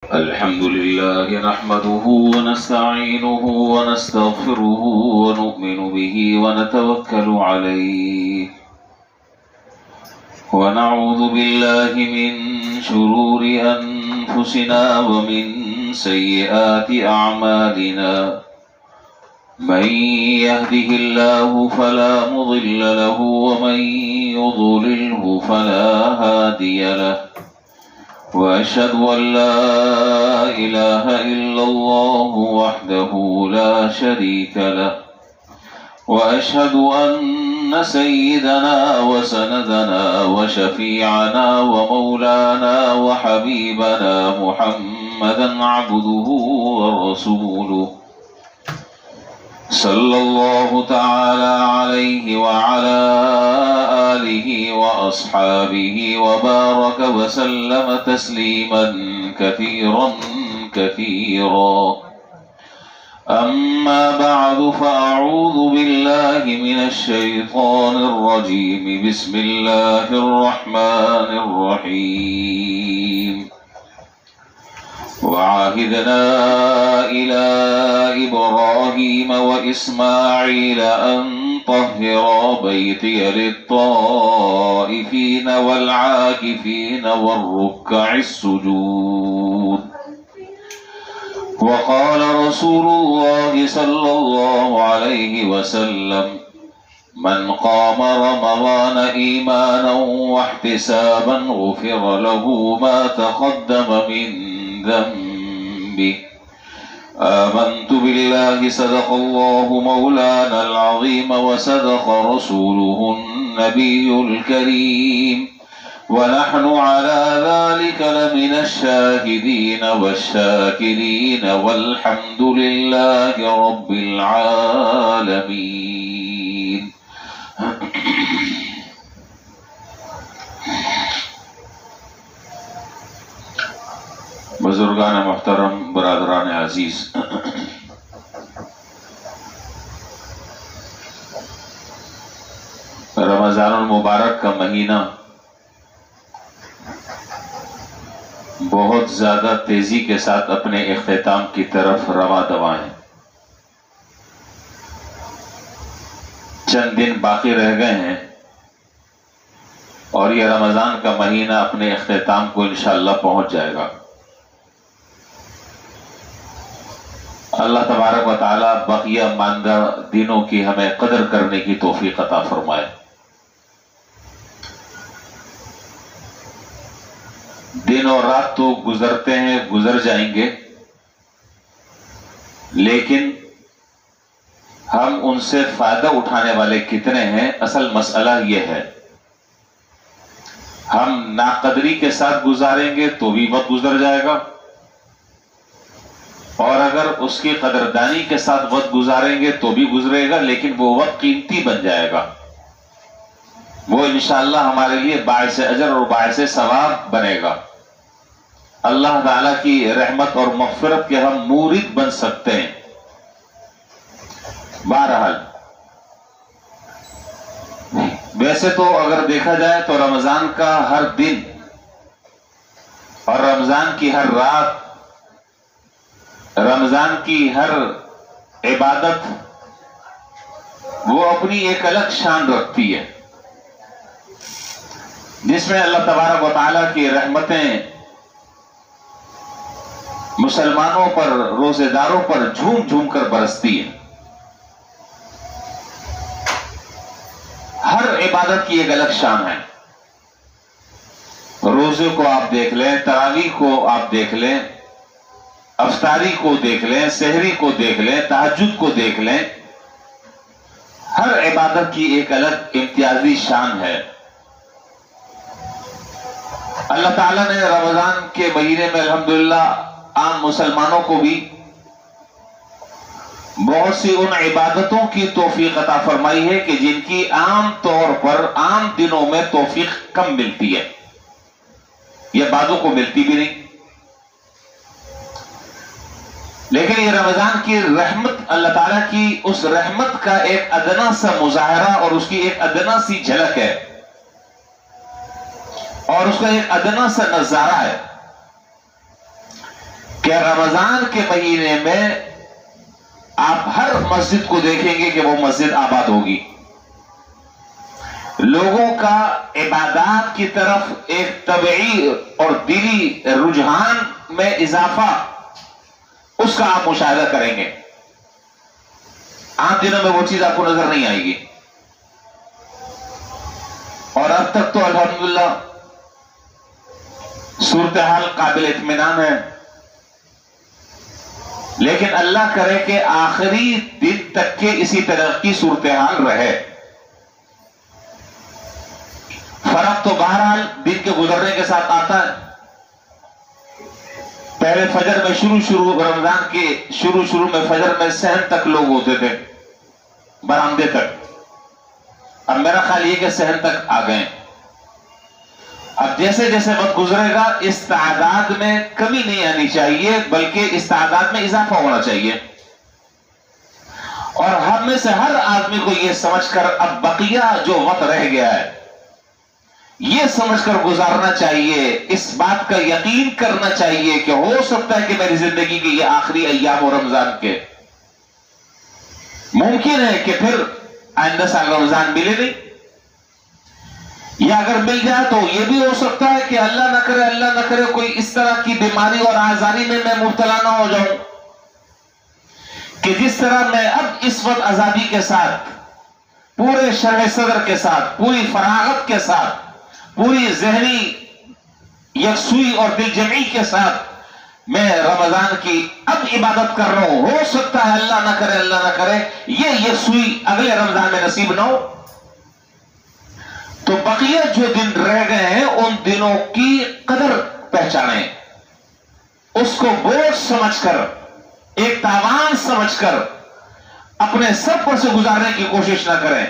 الحمد لله نحمده ونستعينه ونستغفره ونؤمن به ونتوكل عليه ونعوذ بالله من شرور أنفسنا ومن سيئات أعمالنا من يهده الله فلا مضل له ومن يضلله فلا هادي له وأشهد أن لا إله إلا الله وحده لا شريك له وأشهد أن سيدنا وسندنا وشفيعنا ومولانا وحبيبنا محمدا عبده ورسوله صلى الله تعالى عليه وعلى آله وأصحابه وبارك وسلم تسليما كثيرا كثيرا. أما بعد فأعوذ بالله من الشيطان الرجيم. بسم الله الرحمن الرحيم. وعهدنا إلى إبراهيم وإسماعيل أن طهرا بيتي للطائفين والعاكفين والركع السجود. وقال رسول الله صلى الله عليه وسلم: من قام رمضان إيمانا واحتسابا غفر له ما تقدم من ذنبه. آمنت بالله صدق الله مولانا العظيم وصدق رسوله النبي الكريم ونحن على ذلك لمن الشاهدين والشاكرين والحمد لله رب العالمين. بزرگان محترم، برادران عزیز، رمضان المبارک کا مہینہ بہت زیادہ تیزی کے ساتھ اپنے اختتام کی طرف رواں دواں ہے. چند دن باقی رہ گئے ہیں اور یہ رمضان کا مہینہ اپنے اختتام کو انشاءاللہ پہنچ جائے گا. اللہ تبارک و تعالی بقیہ ماندہ دنوں کی ہمیں قدر کرنے کی توفیق عطا فرمائے. دن اور رات تو گزرتے ہیں، گزر جائیں گے، لیکن ہم ان سے فائدہ اٹھانے والے کتنے ہیں؟ اصل مسئلہ یہ ہے. ہم ناقدری کے ساتھ گزاریں گے تو بھی وقت گزر جائے گا، اور اگر اس کی قدردانی کے ساتھ وقت گزاریں گے تو بھی گزرے گا، لیکن وہ وقت قیمتی بن جائے گا. وہ انشاءاللہ ہمارے لیے باعث اجر اور باعث ثواب بنے گا. اللہ تعالیٰ کی رحمت اور مغفرت کے ہم مورد بن سکتے ہیں. بہرحال ویسے تو اگر دیکھا جائے تو رمضان کا ہر دن اور رمضان کی ہر رات، رمضان کی ہر عبادت وہ اپنی ایک الگ شان رکھتی ہے، جس میں اللہ تبارک و تعالیٰ کی رحمتیں مسلمانوں پر، روزے داروں پر جھوم جھوم کر برستی ہیں. ہر عبادت کی ایک الگ شان ہے. روزے کو آپ دیکھ لیں، تراویح کو آپ دیکھ لیں، افطاری کو دیکھ لیں، سحری کو دیکھ لیں، تہجد کو دیکھ لیں. ہر عبادت کی ایک الگ امتیازی شان ہے. اللہ تعالیٰ نے رمضان کے مہینے میں الحمدللہ عام مسلمانوں کو بھی بہت سی ان عبادتوں کی توفیق عطا فرمائی ہے کہ جن کی عام طور پر عام دنوں میں توفیق کم ملتی ہے، یا بعضوں کو ملتی بھی نہیں. لیکن یہ رمضان کی رحمت، اللہ تعالیٰ کی اس رحمت کا ایک ادنا سا مظاہرہ اور اس کی ایک ادنا سی جھلک ہے، اور اس کا ایک ادنا سا نظارہ ہے. کہ رمضان کے مہینے میں آپ ہر مسجد کو دیکھیں گے کہ وہ مسجد آباد ہوگی. لوگوں کا عبادات کی طرف ایک طبعی اور دلی رجحان میں اضافہ، اس کا آپ مشاہدہ کریں گے. عام دنوں میں وہ چیز آپ کو نظر نہیں آئے گی. اور اب تک تو الحمدللہ صورتحال قابل اطمینان ہے، لیکن اللہ کرے کہ آخری دن تک کے اسی طرح کی صورتحال رہے. فرق تو بہرحال دن کے گزرنے کے ساتھ آتا ہے. پہلے فجر میں رمضان کے شروع میں فجر میں صحن تک لوگ ہوتے تھے، برآمدے تک. اب میرا خیال یہ کہ صحن تک آ گئے. اب جیسے جیسے وقت گزرے گا اس تعداد میں کمی نہیں آنی چاہیے، بلکہ اس تعداد میں اضافہ ہونا چاہیے. اور ہم میں سے ہر آدمی کو یہ سمجھ کر اب بقیہ جو وقت رہ گیا ہے یہ سمجھ کر گزارنا چاہیے، اس بات کا یقین کرنا چاہیے کہ ہو سکتا ہے کہ میری زندگی کے یہ آخری ایام و رمضان کے، ممکن ہے کہ پھر آئندہ سال رمضان ملے نہیں، یا اگر مل جائے تو یہ بھی ہو سکتا ہے کہ اللہ نہ کرے کوئی اس طرح کی بیماری اور آزاری میں مبتلا نہ ہو جاؤں کہ جس طرح میں اب اس وقت آزادی کے ساتھ، پورے شرح صدر کے ساتھ، پوری فراغت کے ساتھ، پوری ذہنی یکسوئی اور دل جمعی کے ساتھ میں رمضان کی اب عبادت کر رہا ہوں. ہو سکتا ہے اللہ نہ کرے یہ یکسوئی اگلے رمضان میں نصیب نہ ہو. تو بقیہ جو دن رہ گئے ہیں ان دنوں کی قدر پہچانیں، اس کو بوجھ سمجھ کر، ایک تاوان سمجھ کر اپنے سر پر سے گزارنے کی کوشش نہ کریں،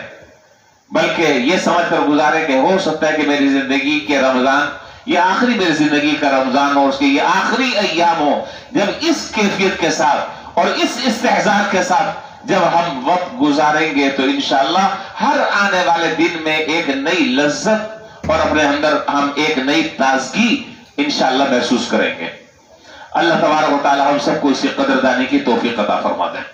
بلکہ یہ سمجھ کر گزارے کہ ہو سکتا ہے کہ میری زندگی کے رمضان یہ آخری میری زندگی کا رمضان ہو، اس کے یہ آخری ایام ہو جب اس کیفیت کے ساتھ اور اس استحضار کے ساتھ جب ہم وقت گزاریں گے تو انشاءاللہ ہر آنے والے دن میں ایک نئی لذت اور اپنے اندر ہم ایک نئی تازگی انشاءاللہ محسوس کریں گے. اللہ تبارک و تعالی ہم سب کو اسی قدردانی کی توفیق عطا فرما دیں.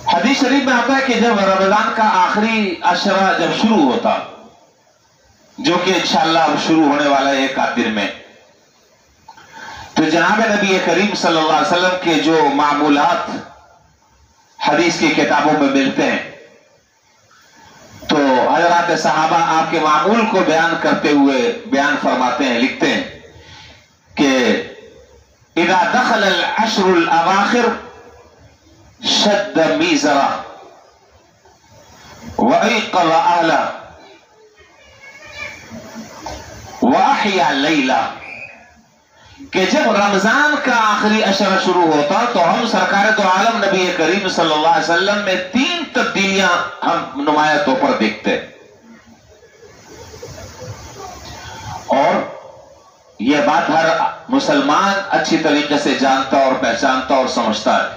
حدیث شریف میں آتا ہے کہ جب رمضان کا آخری عشرہ جب شروع ہوتا، جو کہ انشاءاللہ اب شروع ہونے والا ہے ایک آدھ دن میں، تو جناب نبی کریم صلی اللہ علیہ وسلم کے جو معمولات حدیث کی کتابوں میں ملتے ہیں، تو حضرات صحابہ آپ کے معمول کو بیان کرتے ہوئے بیان فرماتے ہیں، لکھتے ہیں کہ اذا دخل العشر الاواخر شد میزرہ وایقظ اہلہ واحیا لیلہ، کہ جب رمضان کا آخری عشرہ شروع ہوتا تو ہم سرکار دو عالم نبی کریم صلی اللہ علیہ وسلم میں 3 تبدیلیاں ہم نمایاں طور پر دیکھتے، اور یہ بات ہر مسلمان اچھی طریقے سے جانتا اور پہچانتا اور سمجھتا ہے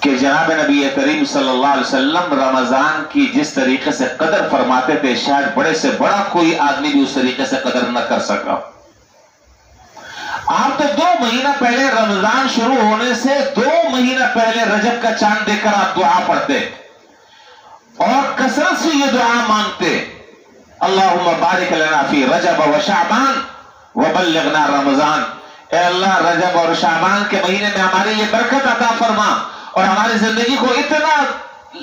کہ جناب نبی کریم صلی اللہ علیہ وسلم رمضان کی جس طریقے سے قدر فرماتے تھے شاید بڑے سے بڑا کوئی آدمی بھی اس طریقے سے قدر نہ کر سکا. آپ تو 2 مہینہ پہلے رمضان شروع ہونے سے 2 مہینہ پہلے رجب کا چاند دیکھ کر آپ دعا پڑھتے اور کثرت سے یہ دعا مانگتے، اللہم بارک لنا فی رجب و شعبان وبلغنا رمضان، اے اللہ رجب اور شعبان کے مہینے میں ہماری یہ برکت عطا فرما اور ہماری زندگی کو اتنا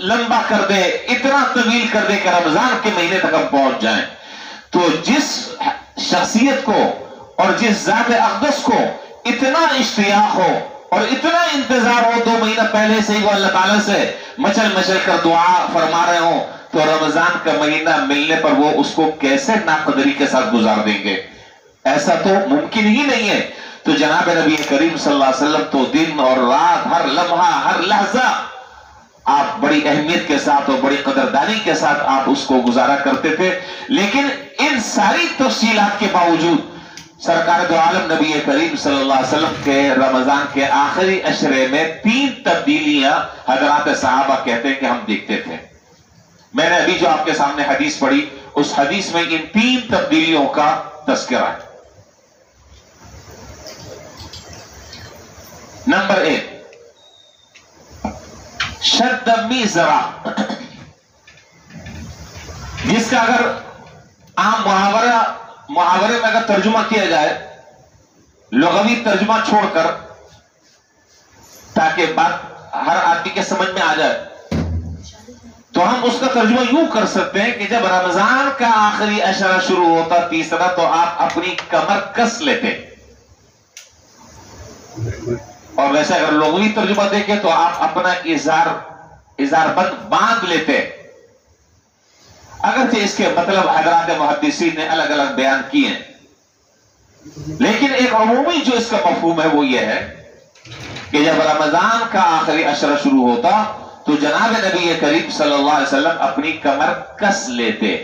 لمبا کر دے، اتنا طویل کر دے کہ رمضان کے مہینے تک ہم پہنچ جائیں. تو جس شخصیت کو اور جس ذات اقدس کو اتنا اشتیاق ہو اور اتنا انتظار ہو 2 مہینہ پہلے سے ہی وہ اللہ تعالیٰ سے مچل کر دعا فرما رہے ہوں، تو رمضان کا مہینہ ملنے پر وہ اس کو کیسے ناقدری کے ساتھ گزار دیں گے؟ ایسا تو ممکن ہی نہیں ہے. تو جناب نبی کریم صلی اللہ علیہ وسلم تو دن اور رات، ہر لمحہ، ہر لحظہ آپ بڑی اہمیت کے ساتھ اور بڑی قدردانی کے ساتھ آپ اس کو گزارا کرتے تھے. لیکن ان ساری تفصیلات کے باوجود سرکار دو عالم نبی کریم صلی اللہ علیہ وسلم کے رمضان کے آخری عشرے میں 3 تبدیلیاں حضرات صحابہ کہتے ہیں کہ ہم دیکھتے تھے. میں نے ابھی جو آپ کے سامنے حدیث پڑھی اس حدیث میں ان 3 تبدیلیوں کا تذکرہ ہے۔ نمبر 1، شد میزرا، جس کا اگر عام محاورے میں اگر ترجمہ کیا جائے، لغوی ترجمہ چھوڑ کر، تاکہ بات ہر آدمی کے سمجھ میں آ جائے، تو ہم اس کا ترجمہ یوں کر سکتے ہیں کہ جب رمضان کا آخری عشرہ شروع ہوتا، تیسرا، تو آپ اپنی کمر کس لیتے، اور ویسے اگر لغوی ترجمہ دیکھیں تو آپ اپنا ازار بند باندھ لیتے۔ اگرچہ اس کے مطلب حضرات محدثین نے الگ الگ بیان کیے ہیں، لیکن ایک عمومی جو اس کا مفہوم ہے وہ یہ ہے کہ جب رمضان کا آخری عشرہ شروع ہوتا تو جناب نبی کریم صلی اللہ علیہ وسلم اپنی کمر کس لیتے۔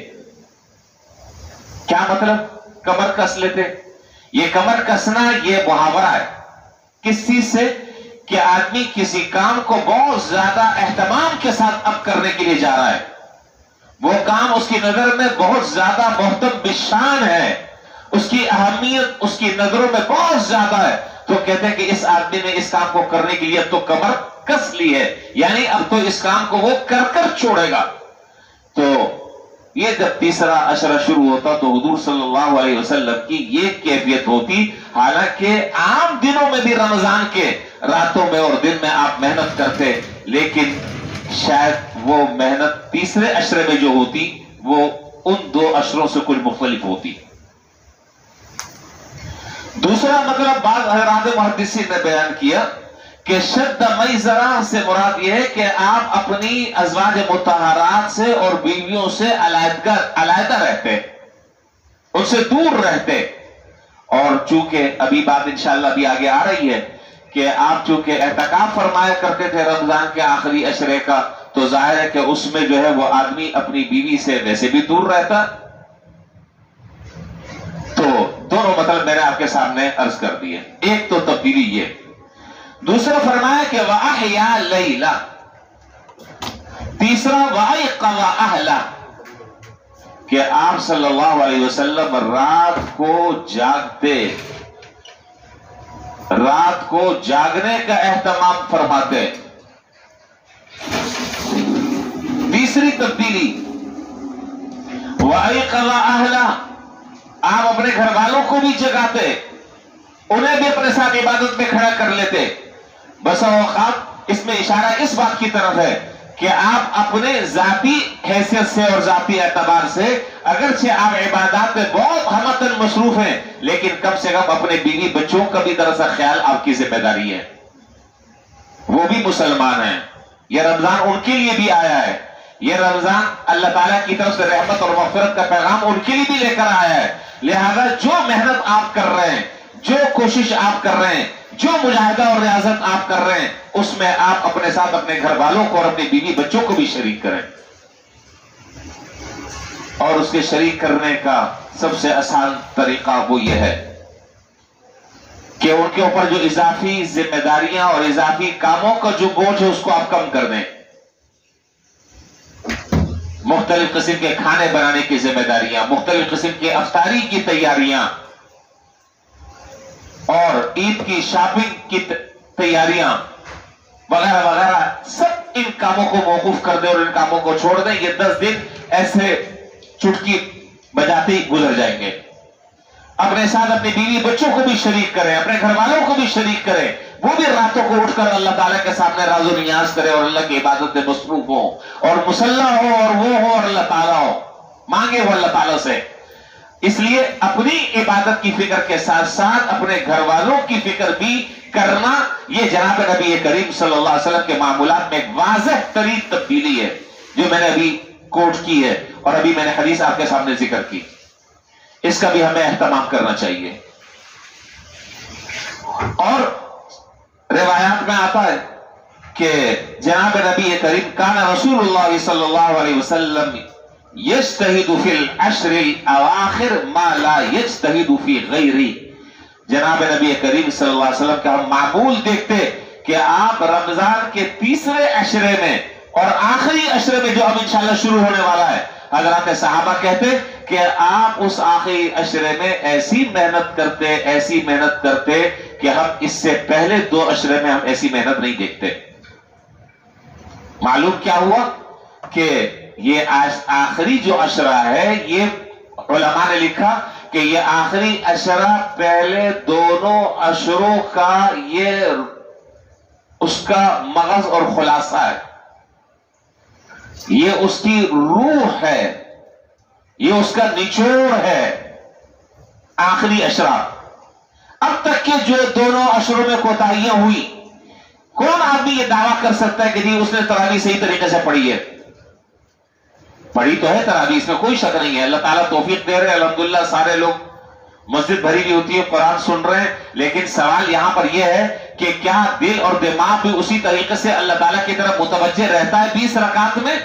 کیا مطلب کمر کس لیتے؟ یہ کمر کسنا یہ محاورہ ہے۔ کس چیز سے؟ کہ آدمی کسی کام کو بہت زیادہ اہتمام کے ساتھ اب کرنے کے لیے جا رہا ہے، وہ کام اس کی نظر میں بہت زیادہ محتم بشان ہے، اس کی اہمیت اس کی نظروں میں بہت زیادہ ہے، تو کہتے ہیں کہ اس آدمی نے اس کام کو کرنے کے لیے تو کمر کس لی ہے، یعنی اب تو اس کام کو وہ کر چھوڑے گا۔ تو یہ جب تیسرا عشرہ شروع ہوتا تو حضور صلی اللہ علیہ وسلم کی یہ کیفیت ہوتی، حالانکہ عام دنوں میں بھی رمضان کے راتوں میں اور دن میں آپ محنت کرتے، لیکن شاید وہ محنت تیسرے عشرے میں جو ہوتی وہ ان 2 عشروں سے کچھ مختلف ہوتی۔ دوسرا مطلب بعض حضرات محدثین نے بیان کیا کہ شد میزرا سے مراد یہ ہے کہ آپ اپنی ازواج مطہرات سے اور بیویوں سے علیحدہ رہتے، ان سے دور رہتے، اور چونکہ ابھی بات انشاءاللہ بھی آگے آ رہی ہے کہ آپ چونکہ اعتکاف فرمایا کرتے تھے رمضان کے آخری عشرے کا، تو ظاہر ہے کہ اس میں جو ہے وہ آدمی اپنی بیوی سے ویسے بھی دور رہتا۔ تو دونوں مطلب میں نے آپ کے سامنے عرض کر دیے، ایک تو تبدیلی یہ، دوسرا فرمایا کہ وَأَحْيَا لَيْلَ، تیسرا وَأَيْقَظَ أَهْلَهُ، کہ آپ صلی اللہ علیہ وسلم رات کو جاگتے، رات کو جاگنے کا اہتمام فرماتے۔ تیسری تبدیلی وَأَيْقَظَ أَهْلَهُ، آپ اپنے گھر والوں کو بھی جگاتے، انہیں بھی اپنے ساتھ عبادت میں کھڑا کر لیتے۔ بس اوقات اس میں اشارہ اس بات کی طرف ہے کہ آپ اپنے ذاتی حیثیت سے اور ذاتی اعتبار سے اگرچہ آپ عبادات میں بہت ہمتاً مصروف ہیں، لیکن کم سے کم اپنے بیوی بچوں کا بھی دراصل خیال آپ کی ذمہ داری ہے، وہ بھی مسلمان ہیں، یہ رمضان ان کے لیے بھی آیا ہے، یہ رمضان اللہ تعالیٰ کی طرف سے رحمت اور مغفرت کا پیغام ان کے لیے بھی لے کر آیا ہے۔ لہذا جو محنت آپ کر رہے ہیں، جو کوشش آپ کر رہے ہیں، جو مجاہدہ اور ریاضت آپ کر رہے ہیں، اس میں آپ اپنے ساتھ اپنے گھر والوں کو اور اپنی بیوی بچوں کو بھی شریک کریں، اور اس کے شریک کرنے کا سب سے آسان طریقہ وہ یہ ہے کہ ان کے اوپر جو اضافی ذمہ داریاں اور اضافی کاموں کا جو بوجھ ہے اس کو آپ کم کر دیں۔ مختلف قسم کے کھانے بنانے کی ذمہ داریاں، مختلف قسم کے افطاری کی تیاریاں اور عید کی شاپنگ کی تیاریاں وغیرہ وغیرہ، سب ان کاموں کو موقوف کر دیں اور ان کاموں کو چھوڑ دیں۔ یہ 10 دن ایسے چٹکی بجاتے ہی گزر جائیں گے۔ اپنے ساتھ اپنی بیوی بچوں کو بھی شریک کریں، اپنے گھر والوں کو بھی شریک کریں، وہ بھی راتوں کو اٹھ کر اللہ تعالیٰ کے سامنے راز و نیاز کرے اور اللہ کی عبادت میں مصروف ہو، اور مسلح ہو اور وہ ہو اور اللہ تعالیٰ ہو، مانگے وہ اللہ تعالیٰ سے۔ اس لیے اپنی عبادت کی فکر کے ساتھ ساتھ اپنے گھر والوں کی فکر بھی کرنا، یہ جناب نبی کریم صلی اللہ علیہ وسلم کے معمولات میں ایک واضح ترین تبدیلی ہے جو میں نے ابھی کوٹ کی ہے، اور ابھی میں نے حدیث آپ کے سامنے ذکر کی۔ اس کا بھی ہمیں اہتمام کرنا چاہیے۔ اور روایات میں آتا ہے کہ جناب نبی کریم کان رسول اللہ صلی اللہ علیہ وسلم یجتہد فی العشر الاواخر ما لا یجتہد فی غیری، جناب نبی کریم صلی اللہ علیہ وسلم کا ہم معمول دیکھتے کہ آپ رمضان کے تیسرے عشرے میں اور آخری عشرے میں جو اب انشاءاللہ شروع ہونے والا ہے، حضرات صحابہ کہتے کہ آپ اس آخری عشرے میں ایسی محنت کرتے کہ ہم اس سے پہلے 2 عشرے میں ہم ایسی محنت نہیں دیکھتے. معلوم کیا ہوا کہ یہ آخری جو عشرہ ہے، یہ علماء نے لکھا کہ یہ آخری عشرہ پہلے دونوں عشروں کا یہ اس کا مغز اور خلاصہ ہے، یہ اس کی روح ہے، یہ اس کا نچوڑ ہے. آخری عشرہ اب تک کے جو دونوں عشروں میں کوتاہیاں ہوئی، کون آدمی یہ دعویٰ کر سکتا ہے کہ جی اس نے تراویح صحیح طریقے سے پڑھی ہے؟ پڑھی تو ہے تراویح، اس میں کوئی شک نہیں ہے. اللہ تعالیٰ توفیق دے رہے ہیں، الحمدللہ سارے لوگ، مسجد بھری بھی ہوتی ہے، قرآن سن رہے ہیں. لیکن سوال یہاں پر یہ ہے کہ کیا دل اور دماغ بھی اسی طریقے سے اللہ تعالیٰ کی طرف متوجہ رہتا ہے 20 رکعت میں،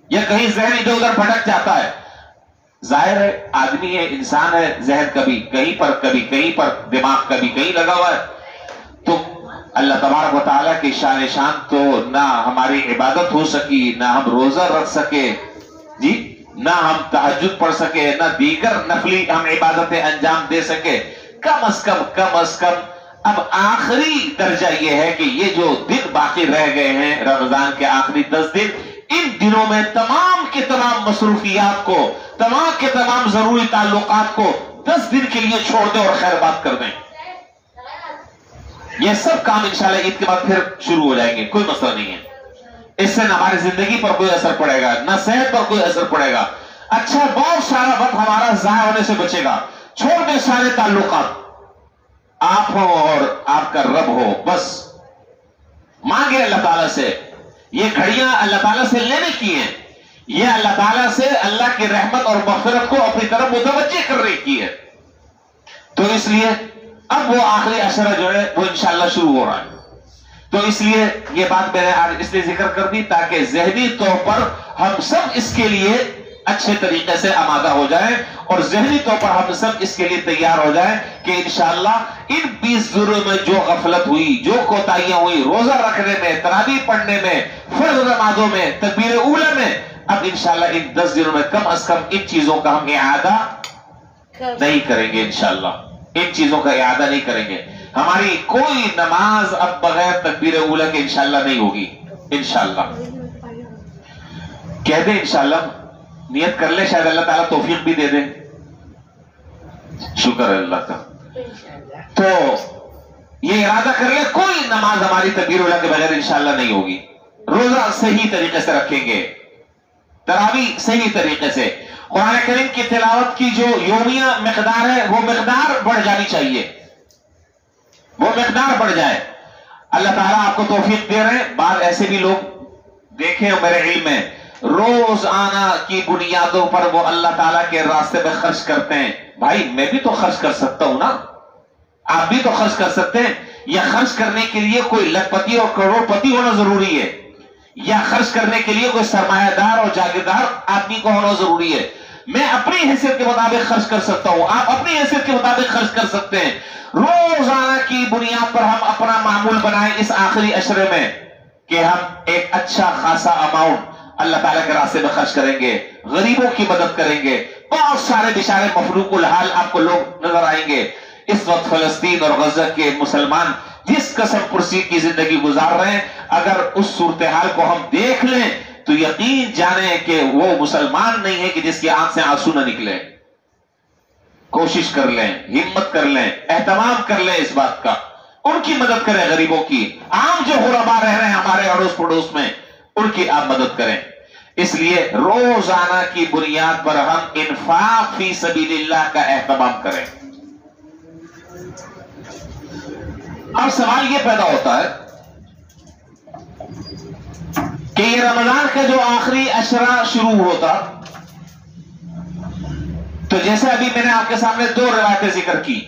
یا کہیں ذہن ادھر ادھر بھٹک جاتا ہے؟ ظاہر ہے آدمی ہے، انسان ہے، ذہن کبھی کہیں پر، دماغ کبھی کہیں لگا ہوا ہے. تو اللہ تبارک و تعالیٰ کی شان تو نہ ہماری عبادت ہو سکی، نہ ہم روزہ رکھ سکے جی، نہ ہم تہجد پڑھ سکے، نہ دیگر نفلی ہم عبادتیں انجام دے سکے. کم از کم اب آخری درجہ یہ ہے کہ یہ جو دن باقی رہ گئے ہیں، رمضان کے آخری 10 دن، ان دنوں میں تمام کے تمام مصروفیات کو، تمام کے تمام ضروری تعلقات کو 10 دن کے لیے چھوڑ دیں اور خیر بات کر دیں. یہ سب کام انشاءاللہ عید کے بعد پھر شروع ہو جائیں گے، کوئی مسئلہ نہیں ہے. اس سے نہ ہماری زندگی پر کوئی اثر پڑے گا، نہ صحت پر کوئی اثر پڑے گا. اچھا، بہت سارا وقت ہمارا ضائع ہونے سے بچے گا. چھوڑ دیں سارے تعلقات، آپ ہو اور آپ کا رب ہو، بس مانگے اللہ تعالیٰ سے. یہ گھڑیاں اللہ تعالیٰ سے لینے کی ہیں، یہ اللہ تعالیٰ سے اللہ کی رحمت اور مغفرت کو اپنی طرف متوجہ کرنے کی ہے. تو اس لیے اب وہ آخری عشرہ جو ہے وہ انشاءاللہ شروع ہو رہا ہے. تو اس لیے یہ بات میں نے آج اس لیے ذکر کر دی تاکہ ذہنی طور پر ہم سب اس کے لیے اچھے طریقے سے آمادہ ہو جائیں، اور ذہنی طور پر ہم سب اس کے لیے تیار ہو جائیں کہ انشاءاللہ ان 20 دنوں میں جو غفلت ہوئی، جو کوتاہیاں ہوئی روزہ رکھنے میں، تراویح پڑھنے میں، فرض نمازوں میں، تکبیر اولی میں، اب انشاءاللہ ان 10 دنوں میں کم از کم ان چیزوں کا ہم اعادہ نہیں کریں گے. انشاءاللہ ان چیزوں کا اعادہ نہیں کریں گے. ہماری کوئی نماز اب بغیر تکبیر اولی کے انشاءاللہ نہیں ہوگی. انشاءاللہ کہہ دیں، انشاءاللہ نیت کر لے، شاید اللہ تعالیٰ توفیق بھی دے دے. شکر ہے اللہ کا. تو یہ ارادہ کر لے، کوئی نماز ہماری تکبیر اولی کے بغیر انشاءاللہ نہیں ہوگی. روزہ صحیح طریقے سے رکھیں گے، تراویح صحیح طریقے سے، قرآن کریم کی تلاوت کی جو یومیہ مقدار ہے وہ مقدار بڑھ جانی چاہیے، وہ مقدار بڑھ جائے. اللہ تعالیٰ آپ کو توفیق دے رہے ہیں. بعض ایسے بھی لوگ دیکھیں میرے علم میں روزانہ کی بنیادوں پر وہ اللہ تعالیٰ کے راستے میں خرچ کرتے ہیں. بھائی میں بھی تو خرچ کر سکتا ہوں نا، آپ بھی تو خرچ کر سکتے ہیں. یا خرچ کرنے کے لیے کوئی لکھپتی اور کروڑ پتی ہونا ضروری ہے، یا خرچ کرنے کے لیے کوئی سرمایہ دار اور جاگیردار آدمی کو ہونا ضروری ہے؟ میں اپنی حیثیت کے مطابق خرچ کر سکتا ہوں، آپ اپنی حیثیت کے مطابق خرچ کر سکتے ہیں. روزانہ کی بنیاد پر ہم اپنا معمول بنائیں اس آخری عشرے میں کہ ہم ایک اچھا خاصا اماؤنٹ اللہ تعالیٰ کے راستے میں خرچ کریں گے، غریبوں کی مدد کریں گے. بہت سارے بیچارے مفلوق الحال آپ کو لوگ نظر آئیں گے. اس وقت فلسطین اور غزہ کے مسلمان جس قسم پرسی کی زندگی گزار رہے ہیں، اگر اس صورتحال کو ہم دیکھ لیں تو یقین جانیں کہ وہ مسلمان نہیں ہے کہ جس کی آنکھ سے آنسو نہ نکلے. کوشش کر لیں، ہمت کر لیں، اہتمام کر لیں اس بات کا، ان کی مدد کریں، غریبوں کی. عام جو غربا رہ رہے ہیں ہمارے اڑوس پڑوس میں، ان کی آپ مدد کریں. اس لیے روزانہ کی بنیاد پر ہم انفاق فی سبیل اللہ کا اہتمام کریں. اب سوال یہ پیدا ہوتا ہے کہ یہ رمضان کا جو آخری عشرہ شروع ہوتا، تو جیسے ابھی میں نے آپ کے سامنے 2 روایتیں ذکر کی،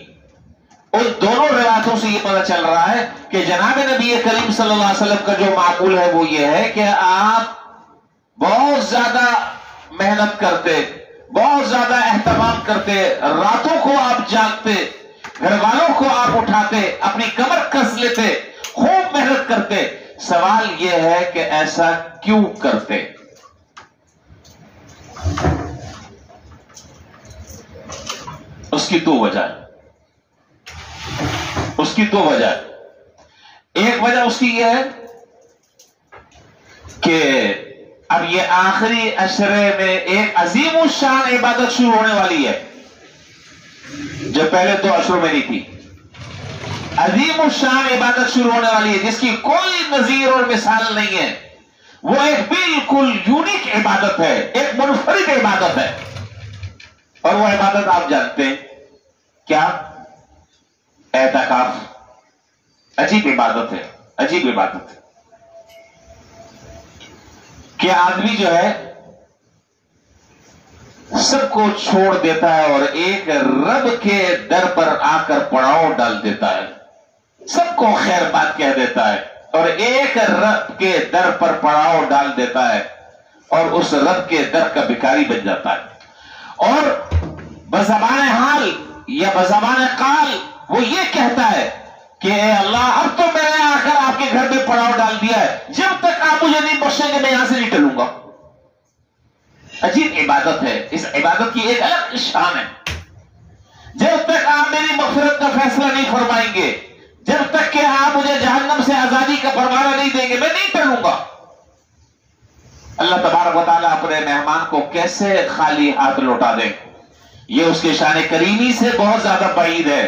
ان دونوں روایتوں سے یہ پتہ چل رہا ہے کہ جناب نبی کریم صلی اللہ علیہ وسلم کا جو معقول ہے وہ یہ ہے کہ آپ بہت زیادہ محنت کرتے، بہت زیادہ اہتمام کرتے، راتوں کو آپ جاگتے، گھر والوں کو آپ اٹھاتے، اپنی کمر کس لیتے، خوب محنت کرتے. سوال یہ ہے کہ ایسا کیوں کرتے؟ اس کی دو وجہ، اس کی دو وجہ۔ ایک وجہ اس کی یہ ہے کہ اب یہ آخری عشرے میں ایک عظیم الشان عبادت شروع ہونے والی ہے جو پہلے دو عشروں میں نہیں تھی۔ عظیم الشان عبادت شروع ہونے والی ہے جس کی کوئی نظیر اور مثال نہیں ہے۔ وہ ایک بالکل یونیک عبادت ہے، ایک منفرد عبادت ہے، اور وہ عبادت آپ جانتے ہیں کیا؟ اعتکاف۔ عجیب عبادت ہے، عجیب عبادت ہے کہ آدمی جو ہے سب کو چھوڑ دیتا ہے اور ایک رب کے در پر آ کر پڑاؤ ڈال دیتا ہے، سب کو خیر بات کہہ دیتا ہے اور ایک رب کے در پر پڑاؤ ڈال دیتا ہے اور اس رب کے در کا بھکاری بن جاتا ہے، اور بزبان حال یا بزبان قال وہ یہ کہتا ہے کہ اے اللہ اب تو میں نے آ کر آپ کے گھر میں پڑاؤ ڈال دیا ہے، جب تک آپ مجھے نہیں بخشیں گے میں یہاں سے نہیں ٹلوں گا۔ عجیب عبادت ہے، اس عبادت کی ایک الگ شان ہے۔ جب تک آپ میری مغفرت کا فیصلہ نہیں فرمائیں گے، جب تک کہ آپ مجھے جہنم سے آزادی کا فرمانا نہیں دیں گے، میں نہیں ٹلوں گا۔ اللہ تبارک و تعالیٰ اپنے مہمان کو کیسے خالی ہاتھ لوٹا دے، یہ اس کے شان کریمی سے بہت زیادہ بعید ہے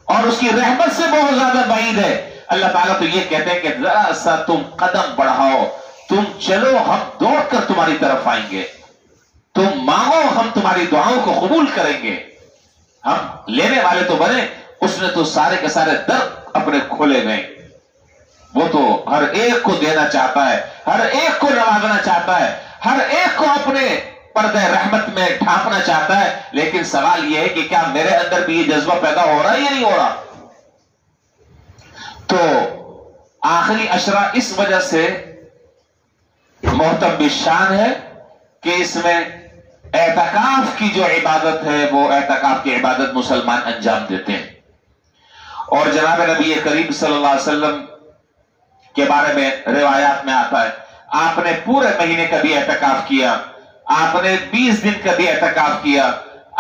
اور اس کی رحمت سے بہت زیادہ بعید ہے۔ اللہ تعالیٰ تو یہ کہتے ہیں کہ ذرا سا تم قدم بڑھاؤ، تم چلو، ہم دوڑ کر تمہاری طرف آئیں گے، تم مانگو ہم تمہاری دعاؤں کو قبول کریں گے۔ ہم لینے والے تو بنے، اس نے تو سارے کے سارے در اپنے کھولے گئے، وہ تو ہر ایک کو دینا چاہتا ہے، ہر ایک کو نوازنا چاہتا ہے، ہر ایک کو اپنے پردہ رحمت میں ڈھانپنا چاہتا ہے، لیکن سوال یہ ہے کہ کیا میرے اندر بھی یہ جذبہ پیدا ہو رہا ہے یا نہیں ہو رہا؟ تو آخری عشرہ اس وجہ سے محتم بالشان ہے کہ اس میں اعتکاف کی جو عبادت ہے وہ اعتکاف کی عبادت مسلمان انجام دیتے ہیں، اور جناب نبی کریم صلی اللہ علیہ وسلم کے بارے میں روایات میں آتا ہے آپ نے پورے مہینے کا بھی اعتکاف کیا، آپ نے 20 دن کا بھی اعتکاف کیا،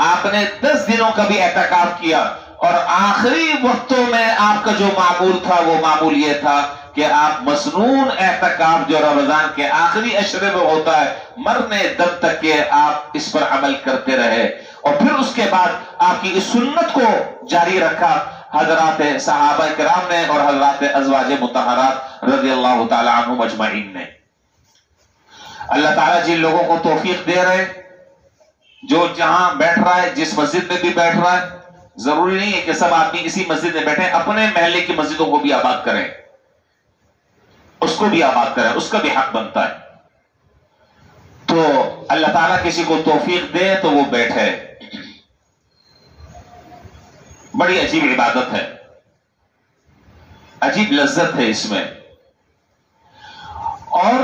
آپ نے 10 دنوں کا بھی اعتکاف کیا، اور آخری وقتوں میں آپ کا جو معمول تھا وہ معمول یہ تھا کہ آپ مسنون اعتکاف جو رمضان کے آخری عشرے میں ہوتا ہے مرنے دم تک کہ آپ اس پر عمل کرتے رہے، اور پھر اس کے بعد آپ کی اس سنت کو جاری رکھا حضرات صحابہ کرام نے اور حضرات ازواج مطہرات رضی اللہ تعالی عنہم اجمعین نے۔ اللہ تعالیٰ جن لوگوں کو توفیق دے رہے، جو جہاں بیٹھ رہا ہے، جس مسجد میں بھی بیٹھ رہا ہے، ضروری نہیں ہے کہ سب آدمی اسی مسجد میں بیٹھیں، اپنے محلے کی مسجدوں کو بھی آباد کریں، اس کو بھی آباد کریں، اس کا بھی حق بنتا ہے۔ تو اللہ تعالیٰ کسی کو توفیق دے تو وہ بیٹھے، بڑی عجیب عبادت ہے، عجیب لذت ہے اس میں، اور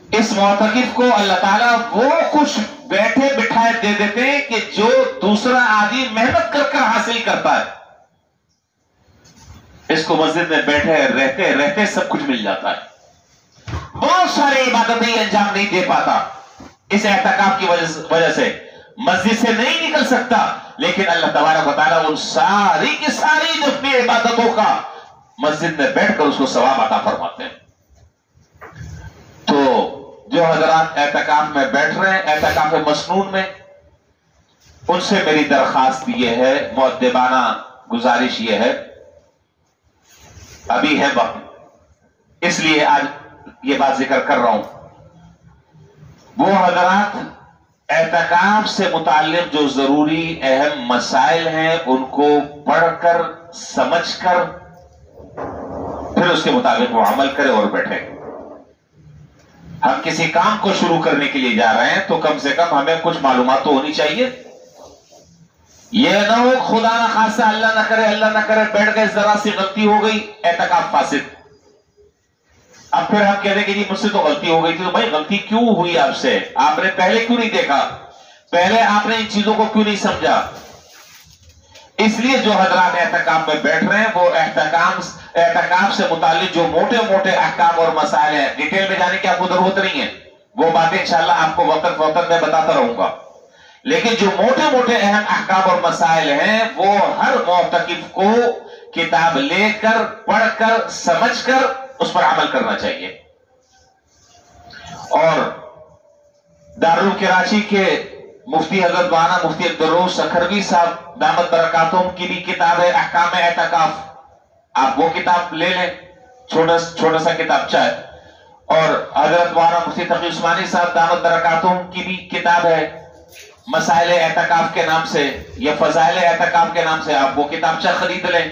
اس معتکف کو اللہ تعالیٰ وہ کچھ بیٹھے بٹھائے دے دیتے ہیں کہ جو دوسرا آدمی محنت کر کر حاصل کرتا ہے، اس کو مسجد میں بیٹھے رہتے رہتے سب کچھ مل جاتا ہے۔ بہت سارے عبادتیں انجام نہیں دے پاتا اس اعتکاف کی وجہ سے، مسجد سے نہیں نکل سکتا، لیکن اللہ تبارک و تعالیٰ ان ساری کی ساری اپنی عبادتوں کا مسجد میں بیٹھ کر اس کو ثواب عطا فرماتے ہیں۔ تو جو حضرات اعتکاف میں بیٹھ رہے ہیں، اعتکاف مسنون میں، ان سے میری درخواست یہ ہے، مؤدبانہ گزارش یہ ہے، ابھی ہے وقت اس لیے آج یہ بات ذکر کر رہا ہوں، وہ حضرات اعتکاف سے متعلق جو ضروری اہم مسائل ہیں ان کو پڑھ کر سمجھ کر پھر اس کے مطابق وہ عمل کرے اور بیٹھے۔ ہم کسی کام کو شروع کرنے کے لیے جا رہے ہیں تو کم سے کم ہمیں کچھ معلومات تو ہونی چاہیے، یہ نہ ہو خدا نہ خاصہ اللہ نہ کرے بیٹھ گئے، ذرا سی غلطی ہو گئی اعتکاف فاسد۔ اب پھر ہم کہتے ہیں کہ جی مجھ سے تو غلطی ہو گئی تھی، تو بھائی غلطی کیوں ہوئی آپ سے؟ آپ نے پہلے کیوں نہیں دیکھا؟ پہلے آپ نے ان چیزوں کو کیوں نہیں سمجھا؟ اس لیے جو حضرات اعتکاف میں بیٹھ رہے ہیں وہ اعتکاف سے متعلق جو موٹے موٹے احکام اور مسائل ہیں، ڈیٹیل میں جانے کی آپ کو ضرورت نہیں ہے، وہ باتیں انشاءاللہ آپ کو وقت وقت میں بتاتا رہوں گا. لیکن جو موٹے موٹے اہم احکام اور مسائل ہیں وہ ہر معتکف کو کتاب لے کر پڑھ کر سمجھ کر اس پر عمل کرنا چاہیے. اور دارالعلوم کراچی کے مفتی حضرت مولانا مفتی عبدالرؤف سکھروی صاحب دامت برکاتہم کی بھی کتاب ہے احکام اعتکاف. آپ وہ کتاب لے لیں, چھوٹا سا کتابچہ ہے. اور حضرت مولانا مفتی تقی عثمانی صاحب دامت برکاتہم کی بھی کتاب ہے مسائل اعتکاف کے نام سے یا فضائل اعتکاف کے نام سے. آپ وہ کتابچہ خرید لیں,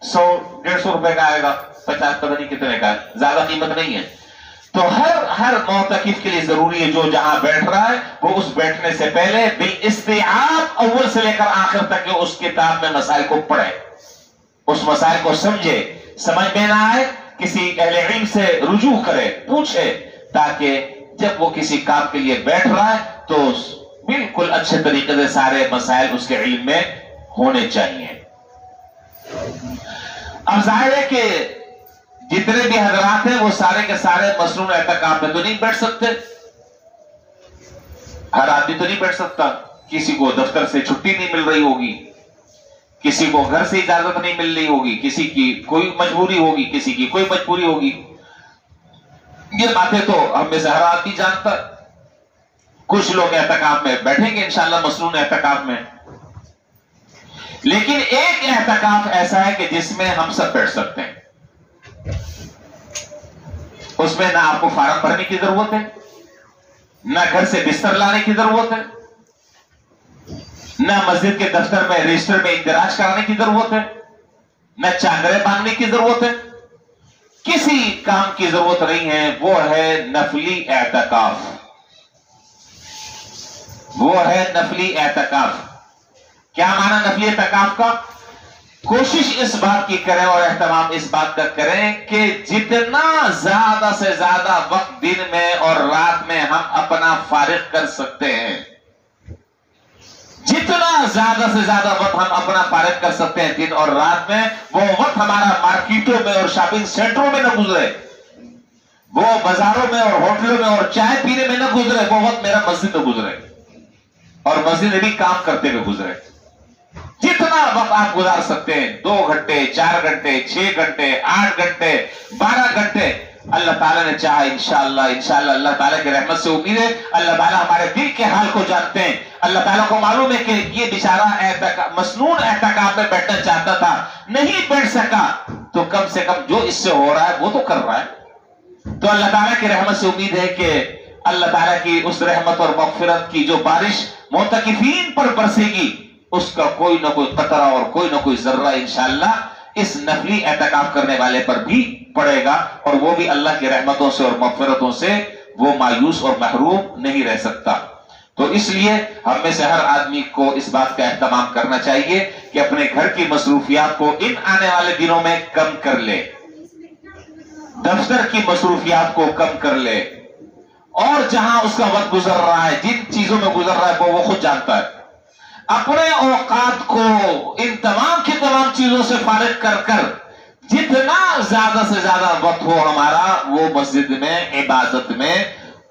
100-150 روپے کا آئے گا, 50 پتہ نہیں کتنے کا ہے, زیادہ قیمت نہیں ہے. تو ہر معتکف کے لیے ضروری ہے جو جہاں بیٹھ رہا ہے وہ اس بیٹھنے سے پہلے بالاستیعاب اول سے لے کر آخر تک اس کتاب میں مسائل کو پڑھے, اس مسائل کو سمجھے, سمجھ میں نہ آئے کسی اہل علم سے رجوع کرے, پوچھے, تاکہ جب وہ کسی کام کے لیے بیٹھ رہا ہے تو بالکل اچھے طریقے سے سارے مسائل اس کے علم میں ہونے چاہیے. اب ظاہر ہے کہ جتنے بھی حضرات ہیں وہ سارے کے سارے مصنون اعتکاف میں تو نہیں بیٹھ سکتے, ہر آدمی تو نہیں بیٹھ سکتا. کسی کو دفتر سے چھٹی نہیں مل رہی ہوگی, کسی کو گھر سے اجازت نہیں مل رہی ہوگی, کسی کی کوئی مجبوری ہوگی, کسی کی کوئی مجبوری ہوگی. یہ باتیں تو ہم میں سے ہر آدمی جانتا. کچھ لوگ اعتکاف میں بیٹھیں گے انشاءاللہ مصنون اعتکاف میں, لیکن ایک اعتکاف ایسا ہے کہ جس میں ہم سب بیٹھ سکتے ہیں. اس میں نہ آپ کو فارم بھرنے کی ضرورت ہے, نہ گھر سے بستر لانے کی ضرورت ہے, نہ مسجد کے دفتر میں رجسٹر میں اندراج کرانے کی ضرورت ہے, نہ چادریں باندھنے کی ضرورت ہے, کسی کام کی ضرورت نہیں ہے. وہ ہے نفلی اعتکاف, وہ ہے نفلی اعتکاف. کیا معنی نفلی اعتکاف کا؟ کوشش اس بات کی کریں اور اہتمام اس بات کا کریں کہ جتنا زیادہ سے زیادہ وقت دن میں اور رات میں ہم اپنا فارغ کر سکتے ہیں, جتنا زیادہ سے زیادہ وقت ہم اپنا فارغ کر سکتے ہیں دن اور رات میں, وہ وقت ہمارا مارکیٹوں میں اور شاپنگ سینٹروں میں نہ گزرے, وہ بازاروں میں اور ہوٹلوں میں اور چائے پینے میں نہ گزرے, وہ وقت میرا مسجد میں گزرے اور مسجد میں بھی کام کرتے ہوئے گزرے. جتنا وقت آپ گزار سکتے ہیں, 2 گھنٹے 4 گھنٹے 6 گھنٹے 8 گھنٹے 12 گھنٹے, اللہ تعالیٰ نے چاہا انشاءاللہ اللہ تعالیٰ کی رحمت سے امید ہے. اللہ تعالیٰ ہمارے دل کے حال کو جانتے ہیں. اللہ تعالیٰ کو معلوم ہے کہ یہ بیچارہ مصنون اعتکاف میں بیٹھنا چاہتا تھا, نہیں بیٹھ سکا, تو کم سے کم جو اس سے ہو رہا ہے وہ تو کر رہا ہے. تو اللہ تعالیٰ کی رحمت سے امید ہے کہ اللہ تعالیٰ کی اس رحمت اور مغفرت کی جو بارش معتکفین پر برسے گی, اس کا کوئی نہ کوئی قطرہ اور کوئی نہ کوئی ذرہ انشاءاللہ اس نفلی اعتکاف کرنے والے پر بھی پڑے گا, اور وہ بھی اللہ کی رحمتوں سے اور مغفرتوں سے وہ مایوس اور محروم نہیں رہ سکتا. تو اس لیے ہم میں سے ہر آدمی کو اس بات کا اہتمام کرنا چاہیے کہ اپنے گھر کی مصروفیات کو ان آنے والے دنوں میں کم کر لے, دفتر کی مصروفیات کو کم کر لے, اور جہاں اس کا وقت گزر رہا ہے, جن چیزوں میں گزر رہا ہے وہ خود جانتا ہے. اپنے اوقات کو ان تمام کی تمام چیزوں سے فارغ کر کر جتنا زیادہ سے زیادہ وقت ہو ہمارا وہ مسجد میں, عبادت میں,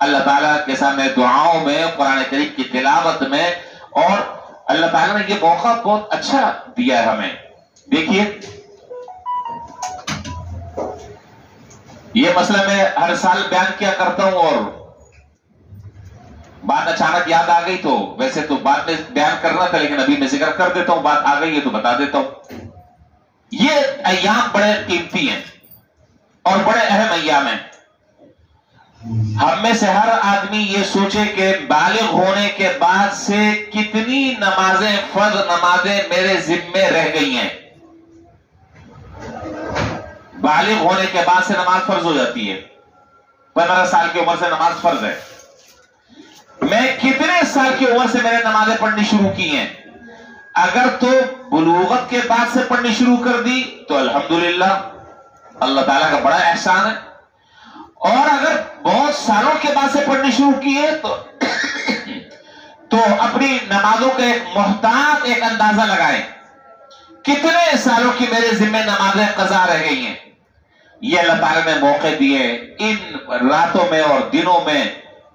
اللہ تعالیٰ کے سامنے دعاؤں میں, قرآن کریم کی تلاوت میں. اور اللہ تعالیٰ نے یہ موقع بہت اچھا دیا ہے ہمیں. دیکھیے یہ مسئلہ میں ہر سال بیان کیا کرتا ہوں, اور بات اچانک یاد آ گئی, تو ویسے تو بعد میں بیان کرنا تھا لیکن ابھی میں ذکر کر دیتا ہوں, بات آ گئی ہے تو بتا دیتا ہوں. یہ ایام بڑے قیمتی ہیں اور بڑے اہم ایام ہیں. ہم میں سے ہر آدمی یہ سوچے کہ بالغ ہونے کے بعد سے کتنی نمازیں, فرض نمازیں میرے ذمے رہ گئی ہیں. بالغ ہونے کے بعد سے نماز فرض ہو جاتی ہے, 15 سال کی عمر سے نماز فرض ہے. میں کتنے سال کی عمر سے میں نے نمازیں پڑھنی شروع کی ہیں؟ اگر تو بلوغت کے بعد سے پڑھنی شروع کر دی تو الحمدللہ اللہ تعالیٰ کا بڑا احسان ہے, اور اگر بہت سالوں کے بعد سے پڑھنی شروع کی ہے تو اپنی نمازوں کا ایک محتاط ایک اندازہ لگائیں کتنے سالوں کی میرے ذمہ نمازیں قضا رہ گئی ہیں. یہ اللہ تعالیٰ نے موقع دیے ان راتوں میں اور دنوں میں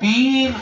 3